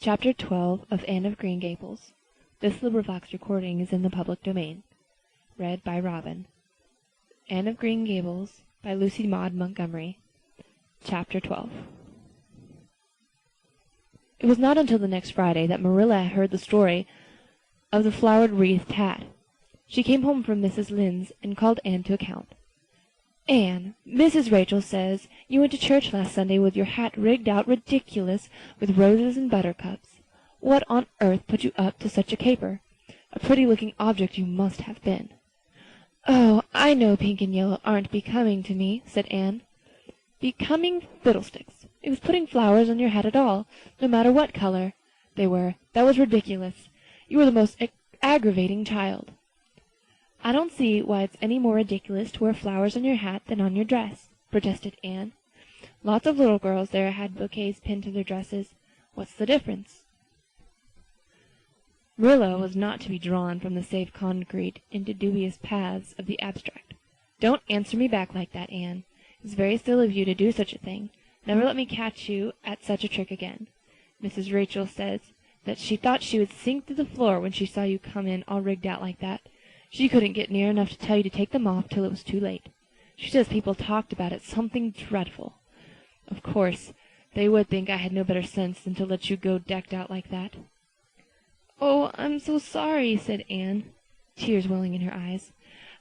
Chapter 12 of Anne of Green Gables. This recording is in the public domain. Read by Robin. Anne of Green Gables by Lucy Maud Montgomery. Chapter 12. It was not until the next Friday that Marilla heard the story of the flowered wreathed hat. She came home from Mrs. Lynde's and called Anne to account. "Anne, Mrs. Rachel says you went to church last Sunday with your hat rigged out ridiculous with roses and buttercups. What on earth put you up to such a caper? A pretty-looking object you must have been." "Oh, I know pink and yellow aren't becoming to me," said Anne. "Becoming fiddlesticks! It was putting flowers on your hat at all, no matter what color they were. That was ridiculous. You were the most aggravating child." "I don't see why it's any more ridiculous to wear flowers on your hat than on your dress," protested Anne. "Lots of little girls there had bouquets pinned to their dresses. What's the difference?" Marilla was not to be drawn from the safe concrete into dubious paths of the abstract. "Don't answer me back like that, Anne. It's very silly of you to do such a thing. Never let me catch you at such a trick again. Mrs. Rachel says that she thought she would sink through the floor when she saw you come in all rigged out like that. She couldn't get near enough to tell you to take them off till it was too late. She says people talked about it something dreadful. Of course, they would think I had no better sense than to let you go decked out like that." "Oh, I'm so sorry," said Anne, tears welling in her eyes.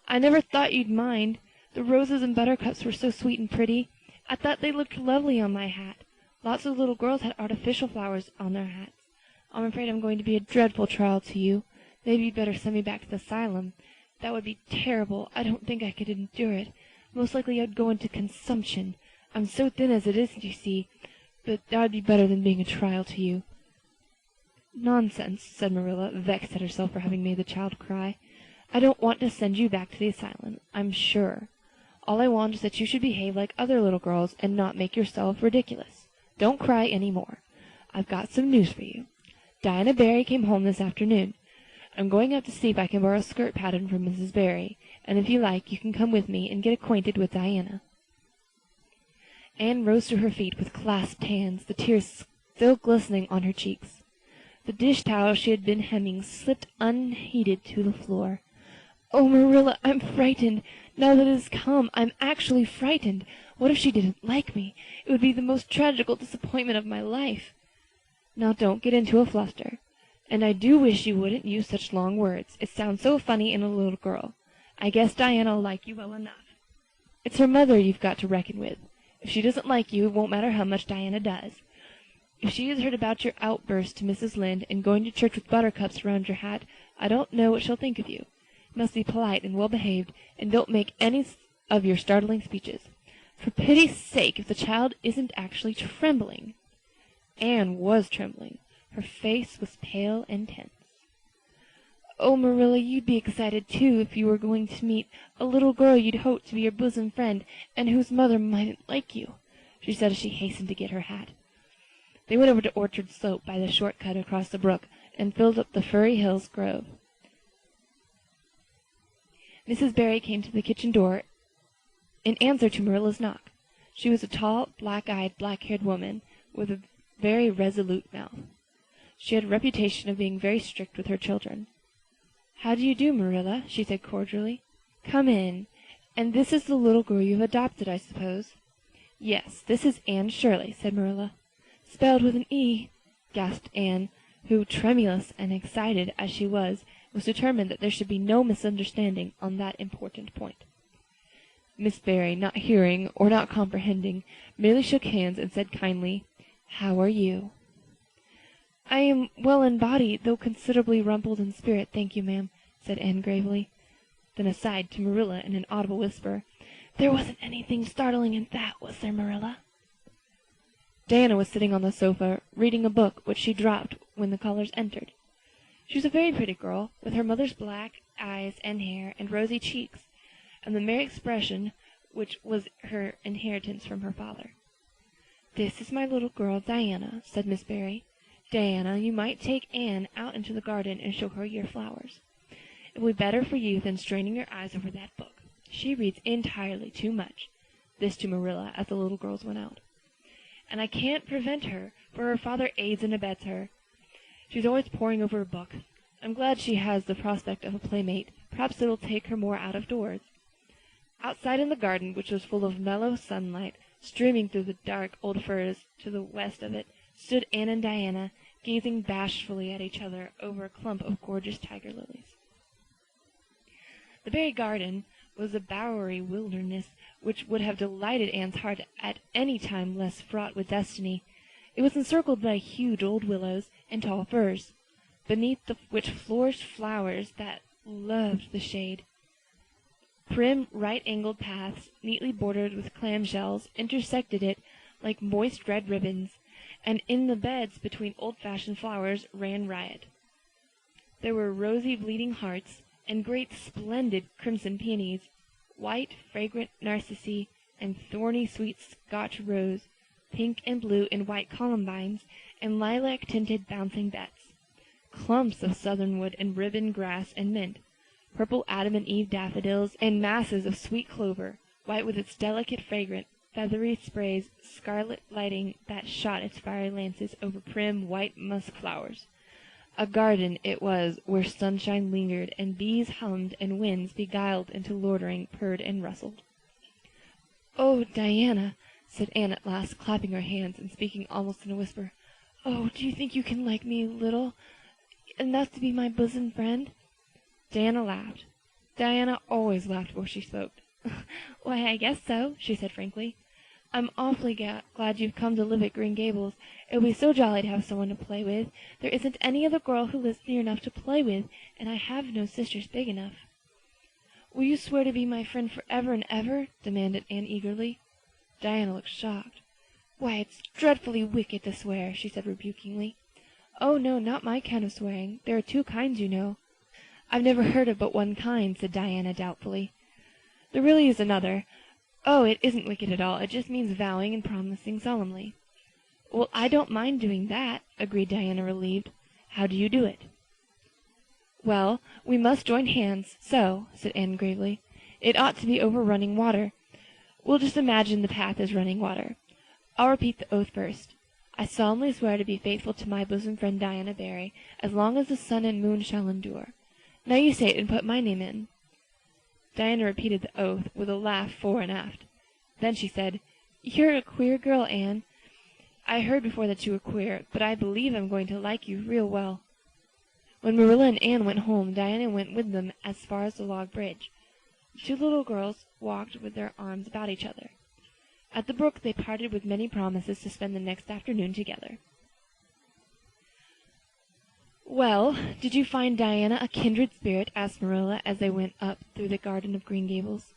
"I never thought you'd mind. The roses and buttercups were so sweet and pretty. I thought they looked lovely on my hat. Lots of little girls had artificial flowers on their hats. I'm afraid I'm going to be a dreadful trial to you. Maybe you'd better send me back to the asylum. That would be terrible. I don't think I could endure it. Most likely I'd go into consumption. I'm so thin as it is, you see. But that would be better than being a trial to you." "Nonsense," said Marilla, vexed at herself for having made the child cry. "I don't want to send you back to the asylum, I'm sure. All I want is that you should behave like other little girls and not make yourself ridiculous. Don't cry any more. I've got some news for you. Diana Barry came home this afternoon. I'm going out to see if I can borrow a skirt pattern from Mrs. Barry, and if you like you can come with me and get acquainted with Diana." Anne rose to her feet with clasped hands, the tears still glistening on her cheeks. The dish towel she had been hemming slipped unheeded to the floor. "Oh, Marilla, I'm frightened. Now that it has come, I'm actually frightened. What if she didn't like me? It would be the most tragical disappointment of my life." "Now don't get into a fluster. And I do wish you wouldn't use such long words. It sounds so funny in a little girl. I guess Diana'll like you well enough. It's her mother you've got to reckon with. If she doesn't like you, it won't matter how much Diana does. If she has heard about your outburst to Mrs. Lynde and going to church with buttercups around your hat, I don't know what she'll think of you. You must be polite and well-behaved, and don't make any of your startling speeches. For pity's sake, if the child isn't actually trembling." Anne was trembling. Her face was pale and tense. "Oh, Marilla, you'd be excited too if you were going to meet a little girl you'd hoped to be your bosom friend and whose mother mightn't like you," she said as she hastened to get her hat. They went over to Orchard Slope by the short cut across the brook and filled up the Furry Hills Grove. Mrs. Barry came to the kitchen door in answer to Marilla's knock. She was a tall, black-eyed, black-haired woman with a very resolute mouth. She had a reputation of being very strict with her children. "How do you do, Marilla?" she said cordially. "Come in. And this is the little girl you've adopted, I suppose?" "Yes, this is Anne Shirley," said Marilla. "Spelled with an E," gasped Anne, who, tremulous and excited as she was determined that there should be no misunderstanding on that important point. Miss Barry, not hearing or not comprehending, merely shook hands and said kindly, "How are you?" "I am well in body, though considerably rumpled in spirit, thank you, ma'am," said Anne gravely. Then aside to Marilla in an audible whisper, "There wasn't anything startling in that, was there, Marilla?" Diana was sitting on the sofa, reading a book which she dropped when the callers entered. She was a very pretty girl, with her mother's black eyes and hair and rosy cheeks, and the merry expression which was her inheritance from her father. "This is my little girl, Diana," said Miss Barry. "Diana, you might take Anne out into the garden and show her your flowers. It will be better for you than straining your eyes over that book. She reads entirely too much." This to Marilla as the little girls went out. "And I can't prevent her, for her father aids and abets her. She's always poring over a book. I'm glad she has the prospect of a playmate. Perhaps it'll take her more out of doors." Outside in the garden, which was full of mellow sunlight, streaming through the dark old firs to the west of it, stood Anne and Diana, gazing bashfully at each other over a clump of gorgeous tiger lilies. The very garden was a bowery wilderness which would have delighted Anne's heart at any time less fraught with destiny. It was encircled by huge old willows and tall firs, beneath which flourished flowers that loved the shade. Prim, right-angled paths, neatly bordered with clamshells, intersected it like moist red ribbons, and in the beds between old-fashioned flowers ran riot. There were rosy bleeding hearts, and great splendid crimson peonies, white fragrant narcissi, and thorny sweet Scotch rose, pink and blue and white columbines, and lilac-tinted bouncing bets, clumps of southernwood and ribbon grass and mint, purple Adam and Eve daffodils, and masses of sweet clover, white with its delicate fragrant feathery sprays, scarlet lighting that shot its fiery lances over prim white musk flowers. A garden it was where sunshine lingered, and bees hummed, and winds beguiled into loitering purred and rustled. "Oh, Diana," said Anne at last, clapping her hands and speaking almost in a whisper, "oh, do you think you can like me little, enough to be my bosom friend?" Diana laughed. Diana always laughed before she spoke. "Why, I guess so," she said frankly. "I'm awfully glad you've come to live at Green Gables. It'll be so jolly to have someone to play with. There isn't any other girl who lives near enough to play with, and I have no sisters big enough." "Will you swear to be my friend forever and ever?" demanded Anne eagerly. Diana looked shocked. "Why, it's dreadfully wicked to swear," she said rebukingly. "Oh, no, not my kind of swearing. There are two kinds, you know." "I've never heard of but one kind," said Diana doubtfully. "There really is another. Oh, it isn't wicked at all. It just means vowing and promising solemnly." "Well, I don't mind doing that," agreed Diana, relieved. "How do you do it?" "Well, we must join hands, so," said Anne gravely. "It ought to be over running water. We'll just imagine the path is running water. I'll repeat the oath first. I solemnly swear to be faithful to my bosom friend Diana Barry, as long as the sun and moon shall endure. Now you say it and put my name in." Diana repeated the oath with a laugh fore and aft. Then she said, "You're a queer girl, Anne. I heard before that you were queer, but I believe I'm going to like you real well." When Marilla and Anne went home, Diana went with them as far as the log bridge. The two little girls walked with their arms about each other. At the brook they parted with many promises to spend the next afternoon together. "Well, did you find Diana a kindred spirit?" asked Marilla as they went up through the garden of Green Gables.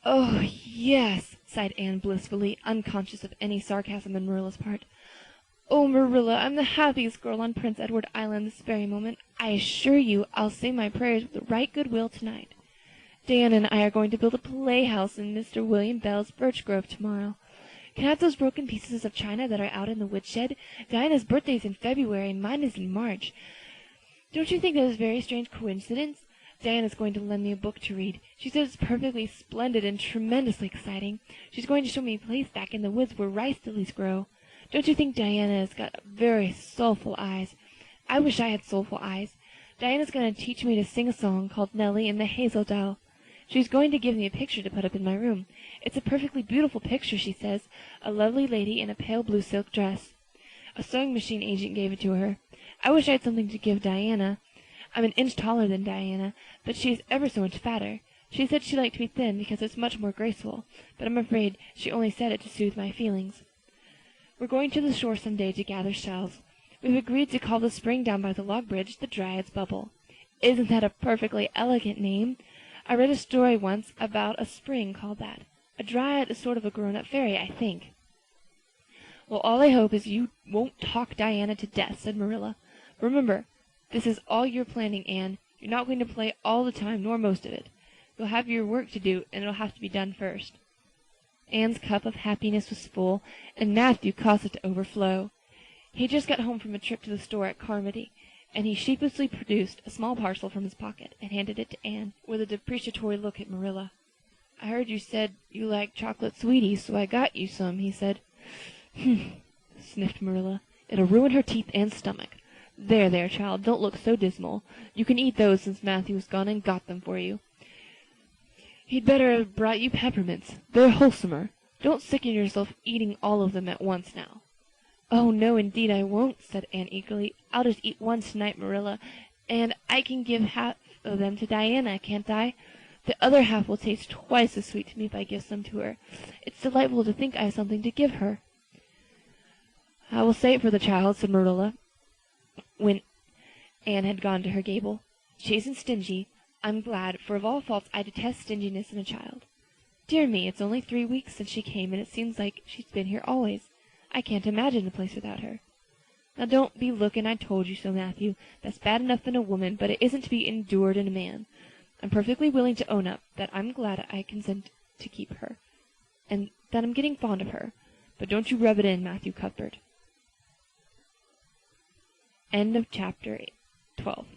"Oh, yes," sighed Anne blissfully, unconscious of any sarcasm on Marilla's part. "Oh, Marilla, I'm the happiest girl on Prince Edward Island this very moment. I assure you I'll say my prayers with right good will tonight. Diana and I are going to build a playhouse in Mr. William Bell's birch grove tomorrow. Can I have those broken pieces of china that are out in the woodshed? Diana's birthday is in February and mine is in March. Don't you think that is a very strange coincidence? Diana's going to lend me a book to read. She says it's perfectly splendid and tremendously exciting. She's going to show me a place back in the woods where rice lilies grow. Don't you think Diana has got very soulful eyes? I wish I had soulful eyes. Diana's going to teach me to sing a song called Nellie and the Hazel Doll. She's going to give me a picture to put up in my room. It's a perfectly beautiful picture, she says, a lovely lady in a pale blue silk dress. A sewing machine agent gave it to her. I wish I had something to give Diana. I'm an inch taller than Diana, but she is ever so much fatter. She said she liked to be thin because it's much more graceful, but I'm afraid she only said it to soothe my feelings. We're going to the shore some day to gather shells. We've agreed to call the spring down by the log bridge the Dryad's Bubble. Isn't that a perfectly elegant name? I read a story once about a spring called that. A dryad is sort of a grown-up fairy, I think." "Well, all I hope is you won't talk Diana to death," said Marilla. "Remember, this is all you're planning, Anne. You're not going to play all the time, nor most of it. You'll have your work to do, and it'll have to be done first." Anne's cup of happiness was full, and Matthew caused it to overflow. He had just got home from a trip to the store at Carmody, and he sheepishly produced a small parcel from his pocket and handed it to Anne, with a deprecatory look at Marilla. "I heard you said you liked chocolate sweeties, so I got you some," he said. "Humph," sniffed Marilla. "It'll ruin her teeth and stomach. There, there, child, don't look so dismal. You can eat those since Matthew's gone and got them for you. He'd better have brought you peppermints. They're wholesomer. Don't sicken yourself eating all of them at once now." "Oh, no, indeed I won't," said Anne eagerly. "I'll just eat one tonight, Marilla, and I can give half of them to Diana, can't I? The other half will taste twice as sweet to me if I give some to her. It's delightful to think I have something to give her." "I will say it for the child," said Marilla, when Anne had gone to her gable. "She isn't stingy. I'm glad, for of all faults I detest stinginess in a child. Dear me, it's only 3 weeks since she came, and it seems like she's been here always. I can't imagine the place without her. Now don't be looking, I told you so, Matthew. That's bad enough in a woman, but it isn't to be endured in a man. I'm perfectly willing to own up that I'm glad I consent to keep her, and that I'm getting fond of her. But don't you rub it in, Matthew Cuthbert." End of chapter 12.